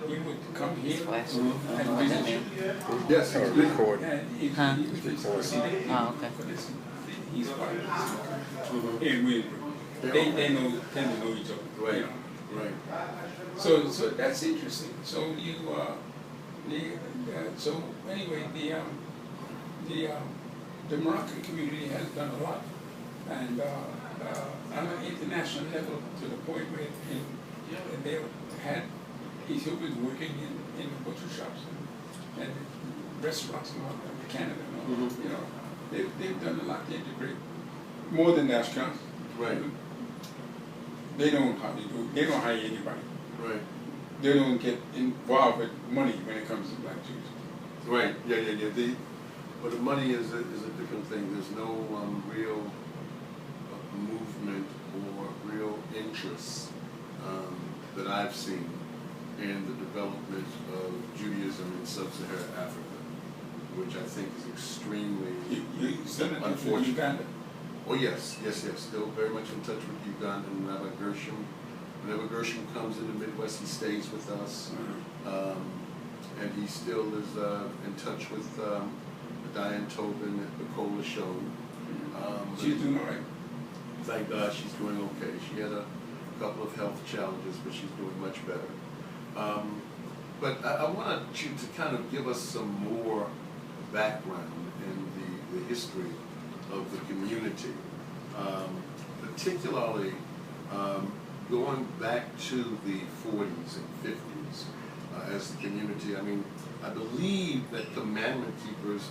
he would come here and What's that visit you. mean? Yes, it's recorded. And if Huh? he would see that Oh, okay. he's part of this. And we, tend to know each other. Right. You know? Right. So that's interesting. So you, so anyway, the Moroccan community has done a lot, and on an international level, to the point where they had Ethiopians working in the butcher shops and restaurants and all that in Canada and all. Mm-hmm. You know, they've done a lot to integrate more than the Ashkenazis. Right. They know how to do it. They don't hire anybody. Right. They don't get involved with money when it comes to black Jews. Right. Yeah. But the money is a different thing. There's no real movement or real interest that I've seen in the development of Judaism in sub-Saharan Africa, which I think is extremely unfortunate. Uganda. Oh yes. Still very much in touch with Uganda and Rabbi Gershom. Whenever Gershom comes in the Midwest, he stays with us, and he still is in touch with Diane Tobin and Nicola Schoen. She's doing all right. Thank God she's doing okay. She had a couple of health challenges, but she's doing much better. But I wanted you to kind of give us some more background in the history of the community, particularly going back to the 40s and 50s as the community. I mean, I believe that Commandment Keepers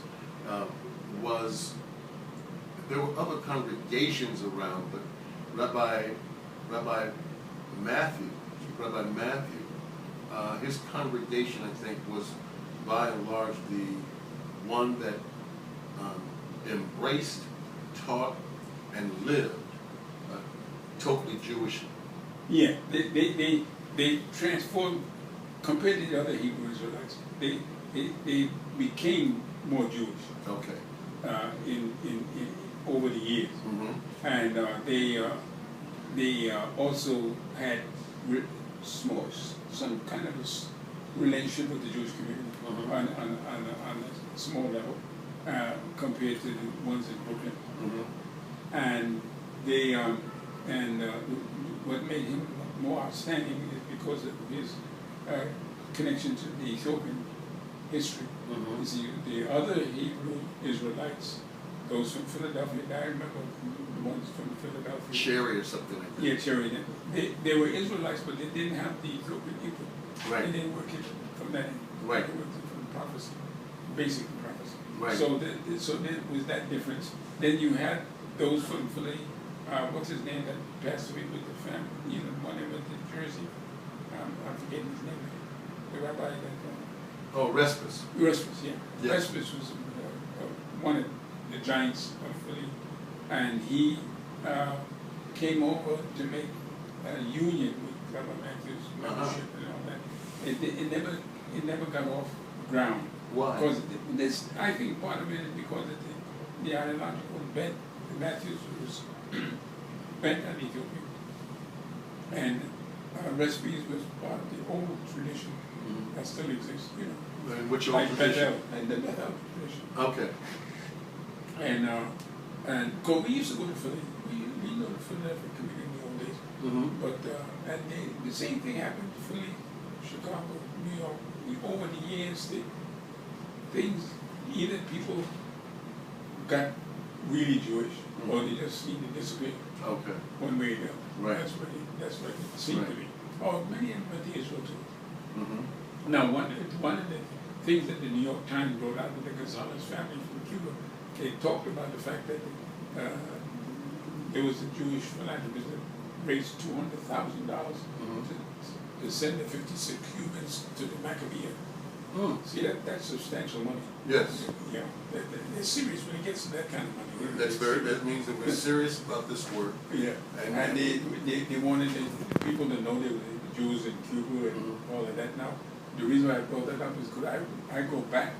there were other congregations around, but Rabbi Matthew, his congregation, I think, was by and large the one that embraced, taught, and lived totally Jewish. Yeah, they transformed compared to the other Hebrew Israelites. They became more Jewish. Okay. In over the years, and they also had some kind of a relationship with the Jewish community on a small level compared to the ones in Brooklyn, and they what made him more outstanding is because of his connection to the Ethiopian history. You see, the other Hebrew Israelites, those from Philadelphia, I remember the ones from Philadelphia. Cherry or something like that. Yeah, Cherry. They were Israelites, but they didn't have the Ethiopian input. Right. They didn't work it from that end. Right. They worked it from prophecy, basic prophecy. Right. So there was that difference. Then you had those from Philly, what's his name, that passed away with the family, you know, one that went to Jersey. I'm forgetting his name. The rabbi that... Respis, yeah. Yes. Respis was one of the giants of Philly, and he came over to make a union with Rabbi Matthew's membership and all that. It never got off ground. Why? Because I think part of it is because of the ideological bent. Matthews was bent on Ethiopia, and Respis was part of the old tradition that still exists, you know. And which old like tradition? Bethel, and the Bethel tradition. Okay. And we used to go to Philly. We know the Philadelphia community in the old days. But the same thing happened to Philly, Chicago, New York. Over the years, things either people got really Jewish or they just seemed to disappear. Okay. One way or the other. Right. That's what it seemed to be. Oh, many of them went to Israel too. Now, one of the things that the New York Times wrote out with the Gonzalez family from Cuba, they talked about the fact that there was a Jewish philanthropist that raised $200,000 to send the 56 Cubans to the Maccabiah. See, that's substantial money. Yes. Yeah, they're serious when it gets to that kind of money. That means that we're serious about this work. Yeah, and they wanted the people to know they were Jews in Cuba and all of that. Now, the reason why I brought that up is because I go back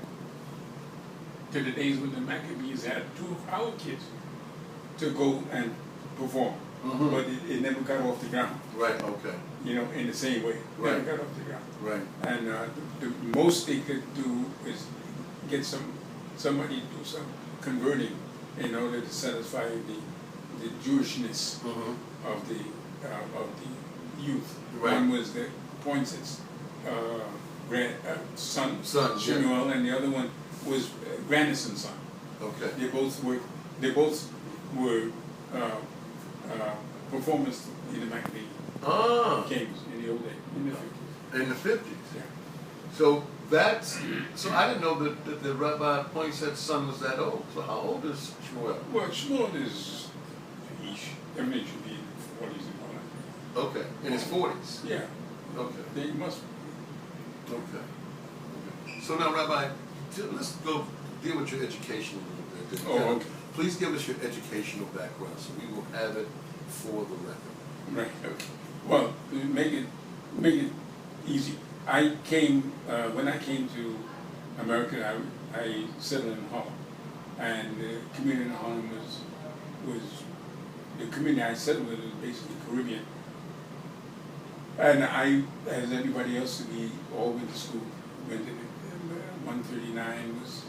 to the days when the Maccabees had two of our kids to go and perform. but it never got off the ground. Right. Okay. You know, in the same way, Right. never got off the ground. Right. And the most they could do is get somebody to do some converting in order to satisfy the Jewishness of the youth. Right. One was the Poinset's son, Shemuel, and the other one was Granderson's son. Okay. They both were performers in the Maccabiah Games in the old days, in the 50s. In the 50s. Yeah. So so I didn't know that the Rabbi Poinset's son was that old. So how old is Shmuel? Well, Shmuel is, definitely should be in the 40s and all that. Okay. In his 40s? Yeah. Okay. They must be. Okay. So now, Rabbi, let's go deal with your education a little bit. Oh, okay. Please give us your educational background so we will have it for the record. Right. Okay. Well, to make it easy. I came when I came to America. I settled in Harlem, and the community in Harlem was the community I settled with was basically Caribbean. And I, as everybody else, we all went to school. Went to 139 was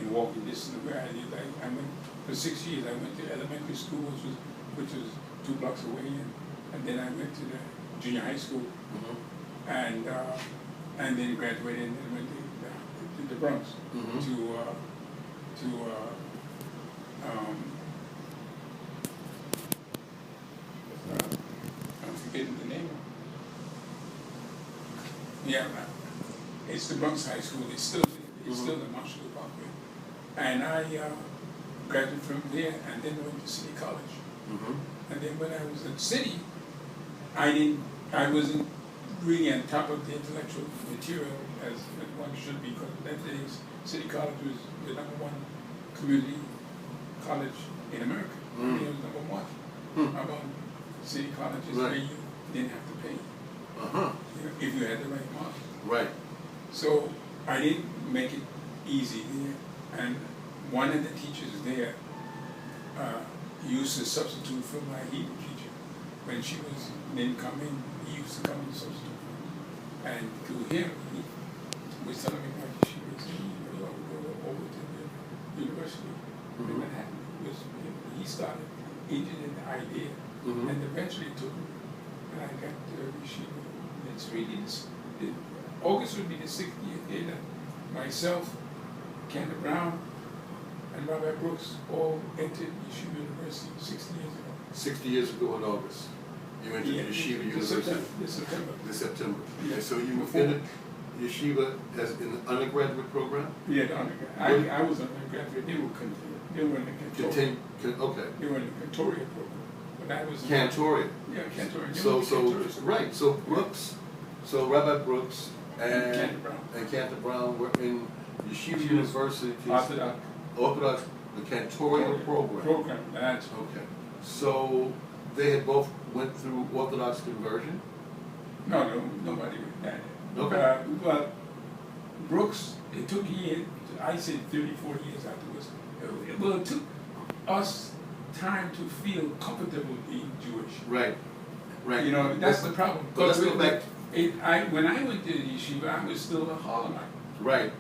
in walking distance of where I lived. I went for 6 years. I went to elementary school, which was 2 blocks away, and then I went to the junior high school, and then graduated and then went to the Bronx I'm forgetting the name. Yeah, it's the Bronx High School. It's still the Marshall Parkway, and I graduated from there, and then went to City College. And then when I was at City, I wasn't really on top of the intellectual material as one should be, because that days City College was the #1 community college in America. It was #1 among city colleges where you didn't have to pay if you had the right marks. Right. So I didn't make it easy there, and one of the teachers there used to substitute for my Hebrew teacher. When she didn't come in, he used to come and substitute for me. And through him, he was telling me about she was you ought to go over to the university in Manhattan. He started, he did an idea, and eventually took me. And I got to yeshiva. It's really, August would be the 60th year that myself, Kenneth Brown, and Rabbi Brooks all entered Yeshiva University 60 years ago. 60 years ago in August, you entered Yeshiva University. This September. Yeah. And so you entered Yeshiva as in the undergraduate program? Yeah, the undergraduate. I was an undergraduate. They were in the Cantoria. They were in the Cantoria program. But I was Cantoria. Yeah, Cantoria. So Brooks, so Rabbi Brooks and Kenneth Brown were in Yeshiva University. Orthodox, the Cantoria program. That's okay. So they had both went through Orthodox conversion? No, nobody did that. Okay. But Brooks, it took years, I said 30, 40 years afterwards. Well, it took us time to feel comfortable being Jewish. Right. You know, that's the problem. Let's go back. When I went to the yeshiva, I was still a Harlemite. Right.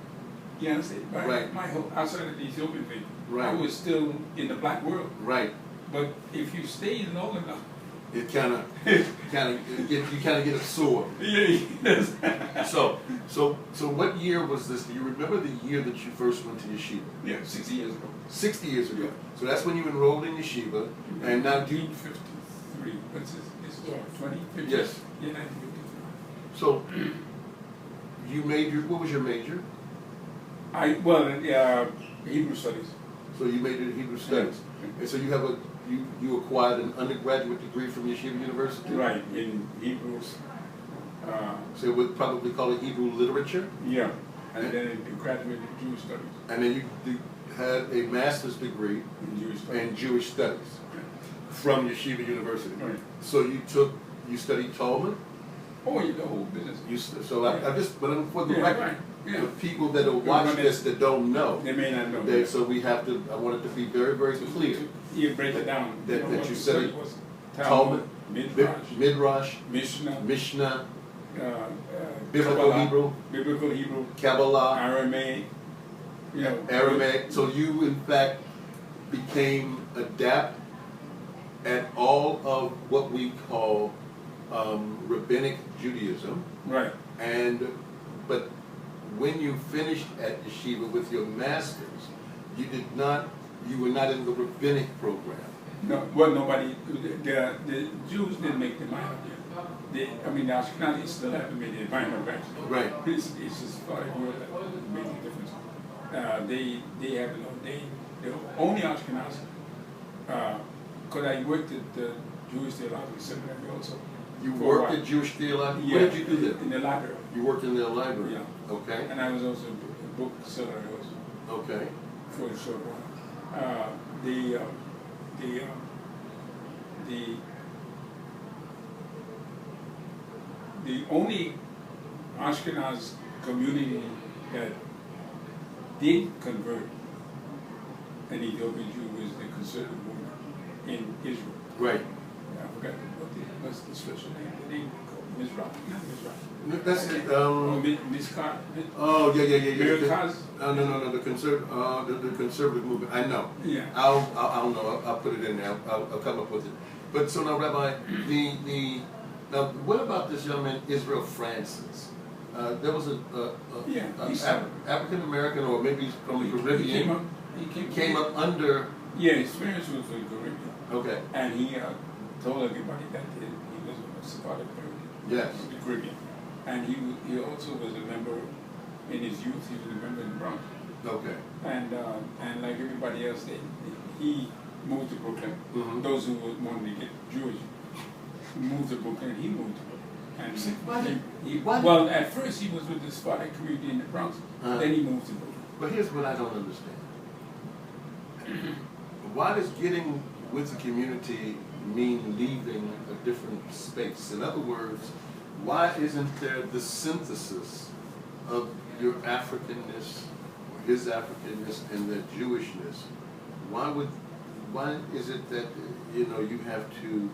You understand? Right. My whole, outside of the Ethiopian thing, right. I was still in the black world. Right. But if you stay long enough, it you kind of get absorbed. Yes. So what year was this? Do you remember the year that you first went to yeshiva? Yeah, 60 years ago. 60 years ago. So that's when you enrolled in yeshiva, and now 1953. What's this? This is what, 20? Yes. Yeah, 1953. So you majored. What was your major? Hebrew studies. So you majored in Hebrew studies, and so you have you acquired an undergraduate degree from Yeshiva University. Right, in Hebrew. So you would probably call it Hebrew literature. Yeah, and then you graduated in Jewish studies. And then you had a master's degree in Jewish studies. From Yeshiva University. Right. So you studied Talmud. Oh, the whole business. But I'm for the record. Right. Yeah. The people that will watch this that don't know. They may not know. So I want it to be very, very clear. You break it down. That you studied Talmud, Midrash, Mishnah, Biblical Hebrew, Kabbalah, Aramaic, Aramaic. So you, in fact, became adept at all of what we call rabbinic Judaism. Right. But when you finished at yeshiva with your masters, you were not in the rabbinic program. No, well, nobody. The Jews didn't make the minor yet. The Ashkenazis still haven't made the minor bachelor. Right. It's just far more that made the difference. They haven't ordained. The only Ashkenazi. Because I worked at the Jewish Theological Seminary also. You worked at Jewish Theological? Yeah. Where did you do that? In the library. You worked in their library? Yeah. Okay. And I was also a bookseller also. Okay. For a short while. The only Ashkenaz community that did convert an Ethiopian Jew was the conservative movement in Israel. Right. I forgot what's the special name. The name called Mizrach, not Mizrach. That's it. Mizkar. Oh yeah. No. The conservative movement. I know. Yeah. I'll know. I'll put it in there. I'll come up with it. But so now, Rabbi, now what about this young man Israel Francis? There was African American, or maybe he's from the Caribbean. He came up under. Yeah, his parents were from the Caribbean. Okay. And he told everybody that he was a Sephardic Yes. from the Caribbean. And he also was a member in his youth. He was a member in the Bronx. Okay. And like everybody else, he moved to Brooklyn. Mm-hmm. Those who wanted to get Jewish moved to Brooklyn. He moved to Brooklyn. And well, at first he was with the Sephardic community in the Bronx. Then he moved to Brooklyn. But here's what I don't understand. Why does getting with the community mean leaving a different space? In other words, why isn't there the synthesis of your Africanness, or his Africanness, and their Jewishness? Why is it that you have to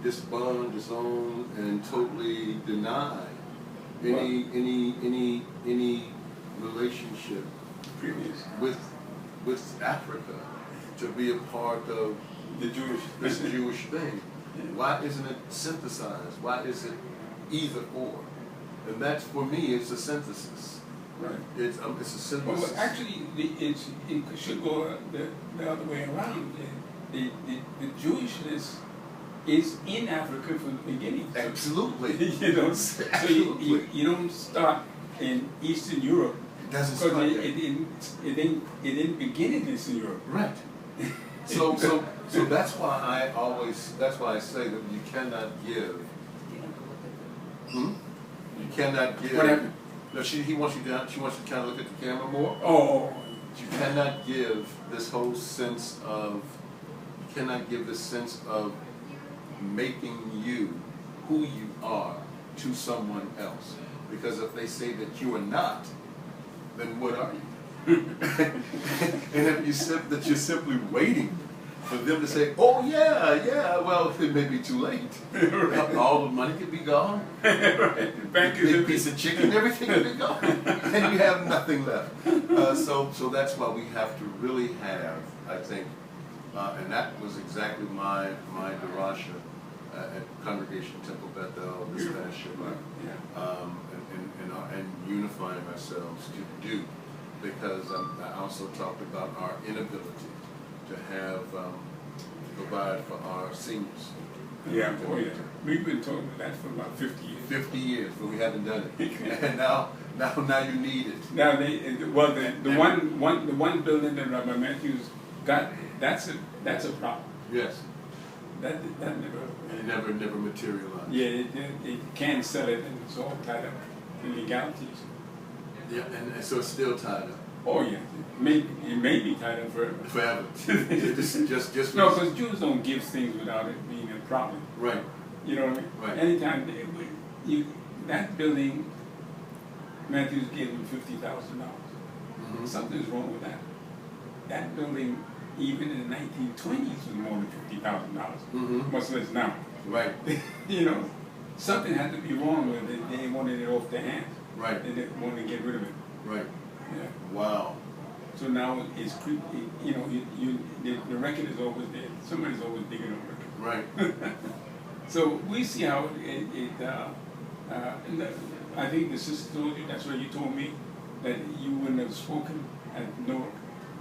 disbond, disown, and totally deny any relationship Previous. with Africa to be a part of this Jewish thing? Yeah. Why isn't it synthesized? Why is it either or? And that's, for me, it's a synthesis. Right. It's a synthesis. Well, actually, it should go the other way around. The Jewishness is in Africa from the beginning. Absolutely. So Absolutely. you don't start in Eastern Europe. It doesn't start there. It didn't begin in Eastern Europe. Right. So that's why I say that you cannot give. You cannot give. What happened? No, she wants you to kind of look at the camera more. Oh. You cannot give this whole sense of. You cannot give this sense of making you who you are to someone else, because if they say that you are not, then what are you? And if you said that you're simply waiting for them to say, "Oh yeah," well, it may be too late. Right. All the money could be gone. Right. The bank is big piece of chicken, everything could be gone, and you have nothing left. So that's why we have to really have, I think, and that was exactly my derasha at Congregation Temple Bethel this past Shabbat, and unifying ourselves to do. Because I also talked about our inability to have to provide for our seniors. Yeah, we've been talking about that for about 50 years. 50 years, but we haven't done it. And now you need it. Now the one building that Rabbi Matthews got, that's a problem. Yes. That never. It never materialized. Yeah, they can't sell it, and it's all tied up in legalities. Yeah, and so it's still tied up. Oh yeah, it may be tied up forever. Forever. just no, because Jews don't give things without it being a problem. Right. You know what I mean? Right. Anytime that building, Matthews gave him $50,000. Something's wrong with that. That building, even in the 1920s was more than $50,000. Much less now. Right. You know, something had to be wrong with it. They wanted it off their hands. Right. They didn't want to get rid of it. Right. Yeah. Wow. So now it's you know, the record is always there. Somebody's always digging over it. Right. So we see how I think the sister told you, that's what you told me, that you wouldn't have spoken at Newark,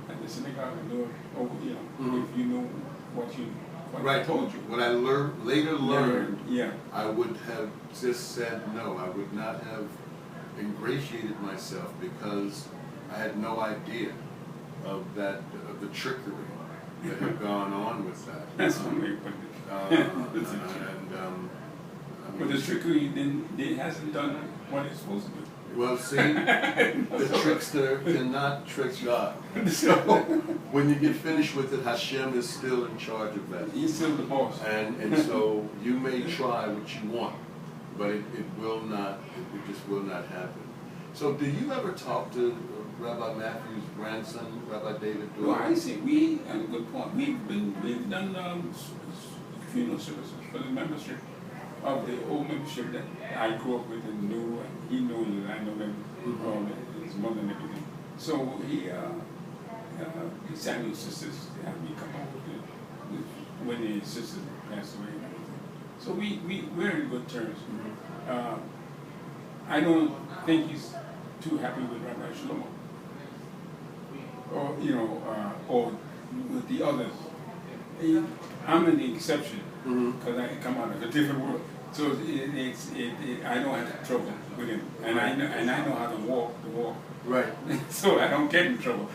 at the synagogue at Newark, or, you know, if you know what I told you. What I later learned, yeah. I would have just said no. I would not have ingratiated myself because I had no idea of the trickery that had gone on with that. That's one way to put it. But the trickery then it hasn't done what it's supposed to do. Well, see, the trickster cannot trick God. So when you get finished with it, Hashem is still in charge of that. He's still the boss. And so you may try what you want, but it will not. It just will not happen. So do you ever talk to Rabbi Matthew's grandson, Rabbi David Dorey? Well, I see. We have a good point. We've done funeral services for the membership of the old membership that I grew up with and knew, and he knows that I know them, his mother and everything. So Samuel's sisters had me come over when his sisters passed away and everything. So we're in good terms. I don't think he's too happy with Rabbi Shlomo, or or with the others. I'm in the exception because I come out of a different world. So I don't have trouble with him, and I know how to walk the walk. Right. So I don't get in trouble.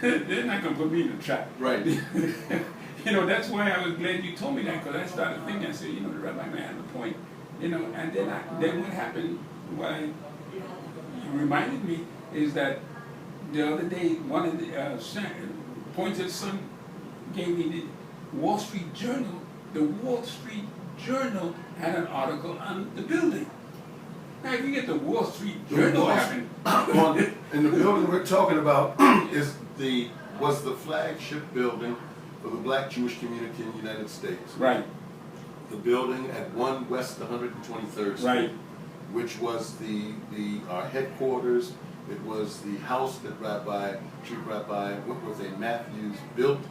They're not gonna put me in a trap. Right. You know, that's why I was glad you told me that, because I started thinking. I said, the rabbi may have a point. And then what happened? You reminded me is that the other day one of the Pointer's son gave me the Wall Street Journal. The Wall Street Journal had an article on the building. Now, if you get the Wall Street Journal and the building we're talking about was the flagship building for the Black Jewish community in the United States. Right. The building at 1 West 123rd Street, right, which was our headquarters. It was the house that Chief Rabbi Whitworth A. Matthews built.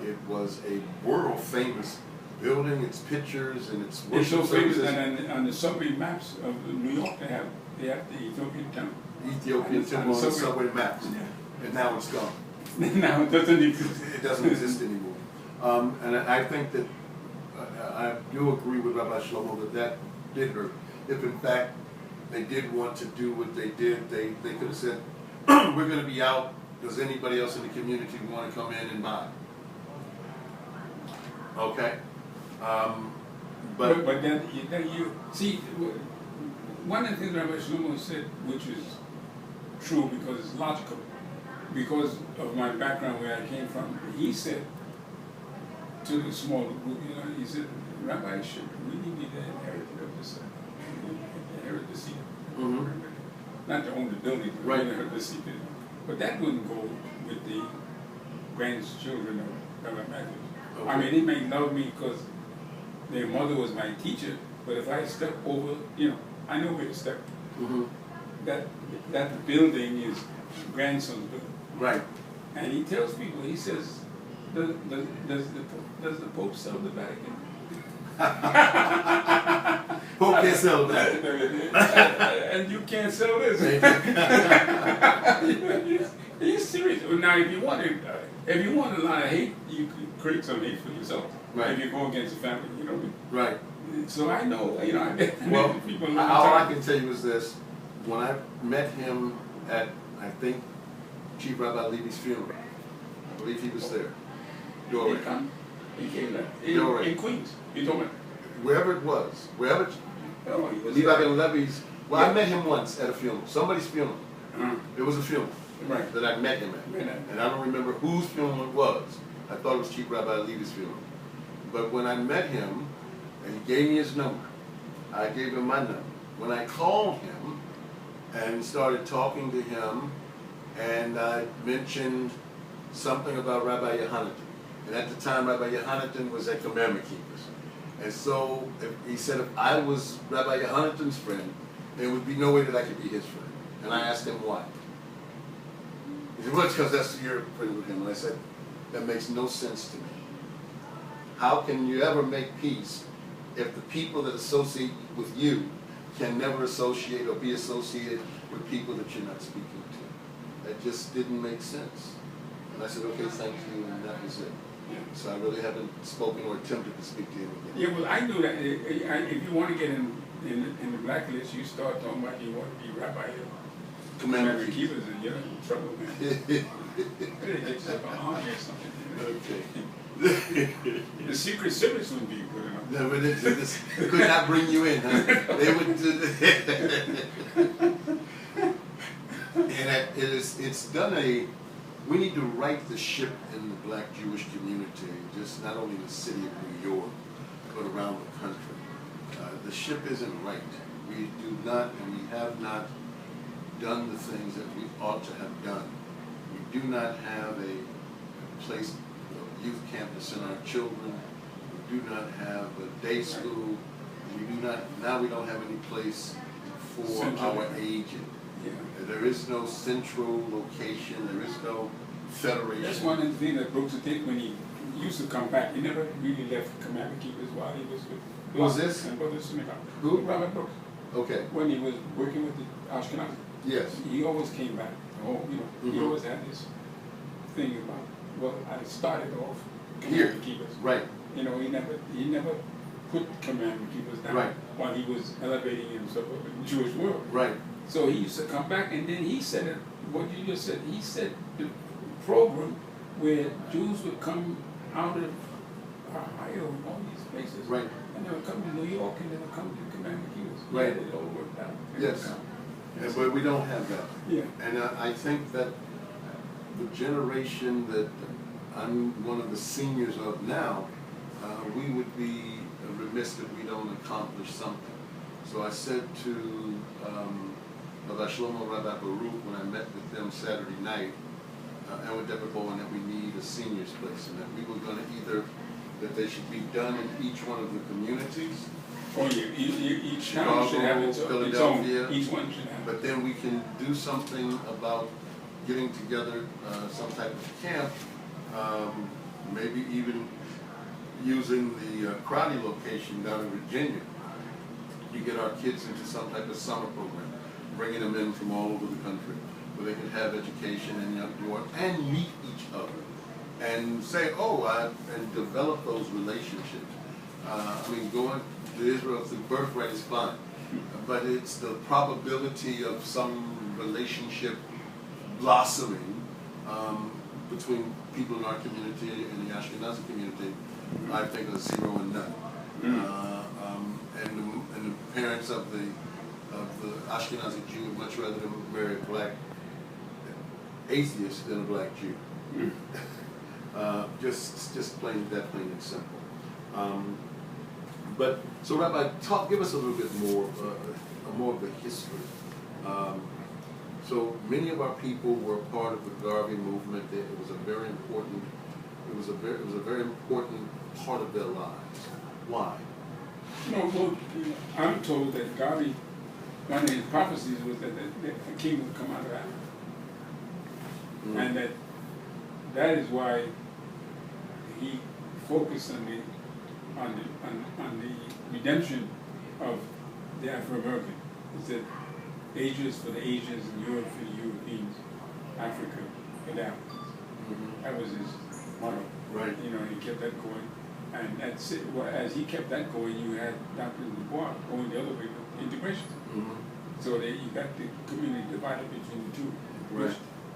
It was a world famous building. Its pictures and its worship services. It's so famous services. that on the subway maps of New York they have the Ethiopian temple. Ethiopian temple on the subway maps, and now it's gone. Now it doesn't exist. It doesn't exist anymore. And I think that I do agree with Rabbi Shlomo that did hurt. If in fact they did want to do what they did, they could have said, we're going to be out. Does anybody else in the community want to come in and buy? Okay. But then you see, one of the things Rabbi Shlomo said, which is true because it's logical, because of my background where I came from, he said to the small group, he said, Rabbi should really be the inheritor of this, inherit the seat. Not to own the building, but inherit the seat. But that wouldn't go with the grandchildren of Rabbi Matthews. Okay. I mean, they may love me because their mother was my teacher, but if I step over, I know where to step. That building is grandson's building. Right. And he tells people, he says, does the Pope sell the Vatican? Pope can't sell the Vatican. And you can't sell this. He's serious. Now, if you want a lot of hate, you could create some hate for yourself. Right. If you go against the family, Right. So I know, I well, people. All I can tell you is this: when I met him at, I think, Chief Rabbi Levy's funeral, I believe he was there. Dorey. He came there. In Queens. You told me. Wherever it was, Levi Ben Levy's. Well, I met him once at a funeral, somebody's funeral. It was a funeral that I met him at, and I don't remember whose funeral it was. I thought it was Chief Rabbi Levy's funeral. But when I met him, and he gave me his number, I gave him my number. When I called him and started talking to him, and I mentioned something about Rabbi Yohanan. And at the time, Rabbi Yohanan was at Commandment Keepers. And so he said if I was Rabbi Yohanan's friend, there would be no way that I could be his friend. And I asked him why. He said, well, it's because that's your friend with him. And I said, that makes no sense to me. How can you ever make peace if the people that associate with you can never associate or be associated with people that you're not speaking to? That just didn't make sense. And I said, okay, thank you, and that was it. Yeah. So I really haven't spoken or attempted to speak to him again. Yeah, well, I knew that if you want to get in the blacklist, you start talking about you want to be Rabbi of Commandment Keepers, and you're in trouble, man. It's like an army or something. Okay. The Secret Service wouldn't be good enough. No, but they could not bring you in, huh? They would do and it's done we need to right the ship in the black Jewish community, just not only in the city of New York, but around the country. The ship isn't right. We do not, and we have not done the things that we ought to have done. We do not have a place, a youth campus in our children. We do not have a day school. We do not, now we don't have any place for our aged. Yeah. There is no central location. There is no federation. That's one of the things that Brooks did when he used to come back. He never really left Commandment Keepers while he was with Who was this? And Brother Synagogue. Who? Robert Brooks. Okay. When he was working with the Ashkenazi. Yes. He always came back. Oh, you know, he always had this thing about, well, I started off Commandment Keepers. Right. You know, he never put Commandment Keepers down while he was elevating himself up in the Jewish world. Right. So he used to come back, and then he said what you just said. He said the program where Jews would come out of Ohio and all these places, right, and they would come to New York, and they would come to Commandment Keepers. Right. Yeah, it all worked out. Yes. But we don't have that. Yeah. And I think that the generation that I'm one of the seniors of now, we would be remiss if we don't accomplish something. So I said to Rabbi Shlomo, Rabbi Baruch, when I met with them Saturday night, and with Deborah Bowen, that we need a seniors place, and that we were going to either, that they should be done in each one of the communities. Oh, each town should have its own. Each one should have. But then we can do something about getting together some type of camp, maybe even using the karate location down in Virginia. You get our kids into some type of summer program, bringing them in from all over the country, where they can have education and meet each other, and say, and develop those relationships. I mean, going to Israel through birthright is fine, but it's the probability of some relationship blossoming between people in our community and the Ashkenazi community, I think, is 0 and none. And the parents of the Ashkenazi Jew would much rather than marry a black atheist than a black Jew. Just plain and simple. But so, Rabbi, give us a little bit more of the history. So many of our people were part of the Garvey movement. It was a very important. It was a very important part of their lives. Why? No, well, I'm told that Garvey, one of his prophecies was that a king would come out of Africa, and that is why he focused on the redemption of the Afro-American. He said, Asia is for the Asians and Europe for the Europeans, Africa for the Africans. That was his motto. Right. You know, and he kept that going. And that's it. Well, as he kept that going, you had Dr. Du Bois going the other way with integration. So that you got the community divided between the two. Right.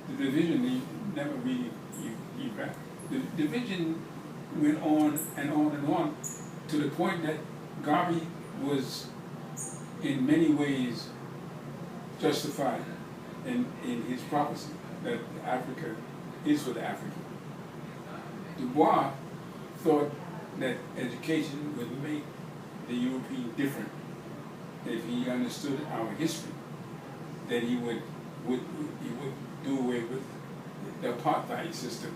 The division never really evacuated. The division went on and on and on to the point that Garvey was in many ways justified in his prophecy that Africa is for the African. Du Bois thought that education would make the European different. If he understood our history, that he would would do away with the apartheid system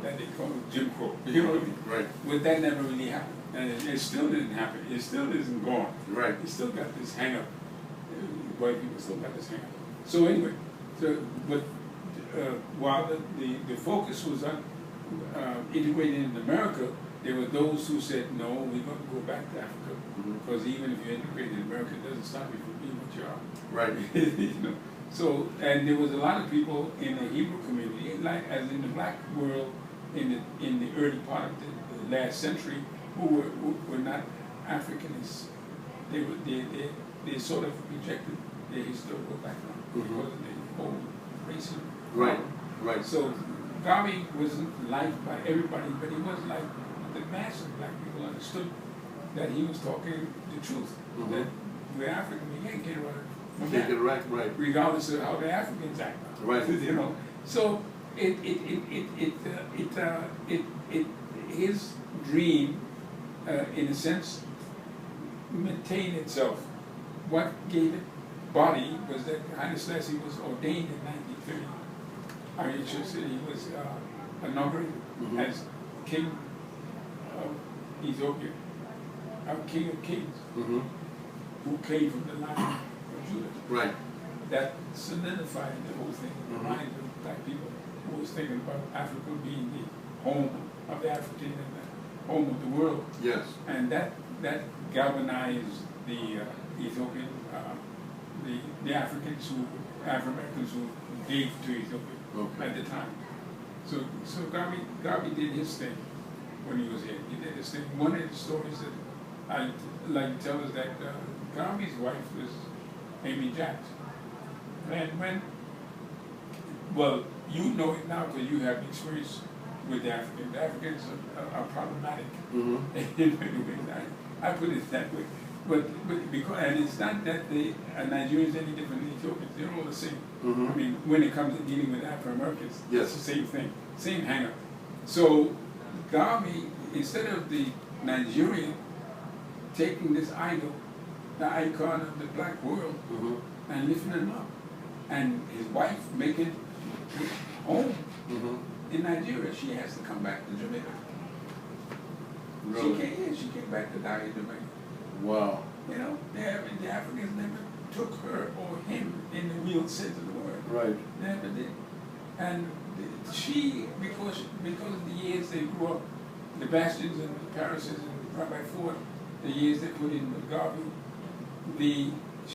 that they call Jim Crow. You know what I mean? Right. But that never really happened, and it still didn't happen. It still isn't gone. Right. It still got this hang up. White people still got this hang up. So anyway, while the focus was on integrating in America, there were those who said, no, we're going to go back to Africa, because even if you're integrated in America, it doesn't stop you from being what you are. Right. You know? So, and there was a lot of people in the Hebrew community, like as in the black world in the early part of the last century, who were not Africanists. They sort of rejected their historical background because of the whole racism. Right. Right. So Garvey wasn't liked by everybody, but he was like the mass of black people understood that he was talking the truth. That we're African, we can't get it right. Right. Regardless of how the Africans act. Right. You know. So his dream, in a sense, maintained itself. What gave it body was that Haile Selassie was ordained in 1930. I mean, he was inaugurated as king of Ethiopia, king of kings, who came from the line of Judah. Right. That solidified the whole thing in the minds of black people who was thinking about Africa being the home of the African and the home of the world. Yes. And that galvanized the Ethiopian, the Africans Afro-Americans who gave to Ethiopia at the time. So Garvey did his thing when he was here. He did his thing. One of the stories that I like to tell is that Garvey's wife was Amy Jacks. And well, you know it now because you have experience with the Africans. The Africans are problematic. I put it that way. But because, and it's not that the Nigerians any different than Ethiopians. They're all the same. I mean, when it comes to dealing with Afro-Americans, it's the same thing, same hang-up. So Garvey, instead of the Nigerian taking this idol, the icon of the black world, and lifting him up, and his wife making his home in Nigeria, she has to come back to Jamaica. Really? She came back to die in Jamaica. Wow. You know, the Africans never took her or him in the real sense of the word. Right. Never did. And she, because of the years they grew up, the Bastions and the Parises and Rabbi Ford, the years they put in with Garvey, the